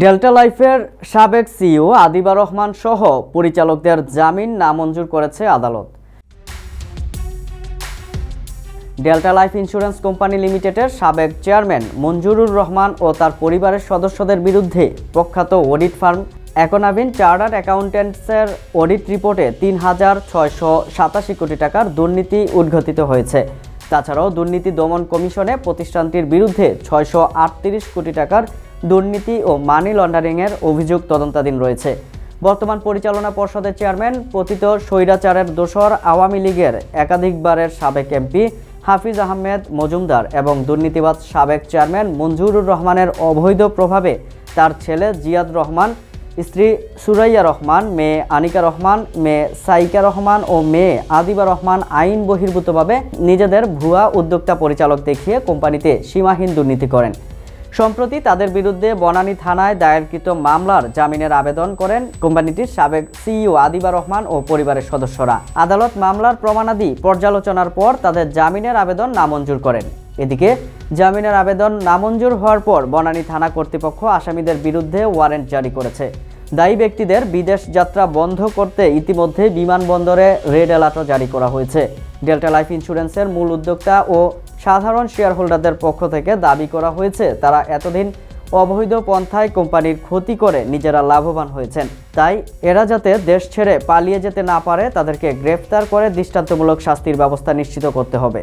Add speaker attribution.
Speaker 1: Delta লাইফের সাবেক CEO Adiba Rahman সহ পরিচালকদের জামিন নামঞ্জুর করেছে আদালত। ডেল্টা লাইফ ইন্স্যুরেন্স কোম্পানি লিমিটেডের সাবেক চেয়ারম্যান মঞ্জুরুর রহমান ও তার পরিবারের সদস্যদের বিরুদ্ধে প্রখ্যাত অডিট ফার্ম একনাভিন চার্টার্ড অ্যাকাউন্ট্যান্টসের অডিট রিপোর্টে ৩,৬৮৭ কোটি টাকার দুর্নীতি উদ্ঘাটিত হয়েছে। তাছাড়াও দুর্নীতি দমন কমিশনে প্রতিষ্ঠানটির বিরুদ্ধে ৬৩৮ কোটি টাকার দুর্নীতি ও মানি লন্ডারিংয়ের অভিযোগ তদন্তাধীন রয়েছে। বর্তমান পরিচালনা পর্ষদের চেয়ারম্যান পতিত স্বৈরাচারের দোসর আওয়ামী লীগের একাধিকবারের সাবেক এমপি হাফিজ আহমেদ মজুমদার এবং দুর্নীতিবাজ সাবেক চেয়ারম্যান মঞ্জুরুর রহমানের অবৈধ প্রভাবে তার ছেলে জিয়াদ রহমান, স্ত্রী সুরাইয়া রহমান, মেয়ে আনিকা রহমান, মেয়ে সাইকা রহমান ও মেয়ে আদিবা রহমান আইন বহির্ভূতভাবে নিজেদের ভুয়া উদ্যোক্তা পরিচালক দেখিয়ে কোম্পানিতে সীমাহীন দুর্নীতি করেন। সম্প্রতি তাদের বিরুদ্ধে বনানী থানায় দায়েরকৃত মামলার জামিনের আবেদন করেন কোম্পানিটির সাবেক সিইও আদিবা রহমান ও পরিবারের সদস্যরা। আদালত মামলার প্রমাণাদি পর্যালোচনার পর তাদের জামিনের আবেদন নামঞ্জুর করেন। এদিকে জামিনের আবেদন নামঞ্জুর হওয়ার পর বনানী থানা কর্তৃপক্ষ আসামিদের বিরুদ্ধে ওয়ারেন্ট জারি করেছে। দায়ী ব্যক্তিদের বিদেশ যাত্রা বন্ধ করতে ইতিমধ্যে বিমানবন্দরে রেড অ্যালার্টও জারি করা হয়েছে। ডেল্টা লাইফ ইন্স্যুরেন্সের মূল উদ্যোক্তা ও সাধারণ শেয়ারহোল্ডারদের পক্ষ থেকে দাবি করা হয়েছে তারা এতদিন অবৈধ পন্থায় কোম্পানির ক্ষতি করে নিজেরা লাভবান হয়েছেন। তাই এরা যাতে দেশ ছেড়ে পালিয়ে যেতে না পারে তাদেরকে গ্রেফতার করে দৃষ্টান্তমূলক শাস্তির ব্যবস্থা নিশ্চিত করতে হবে।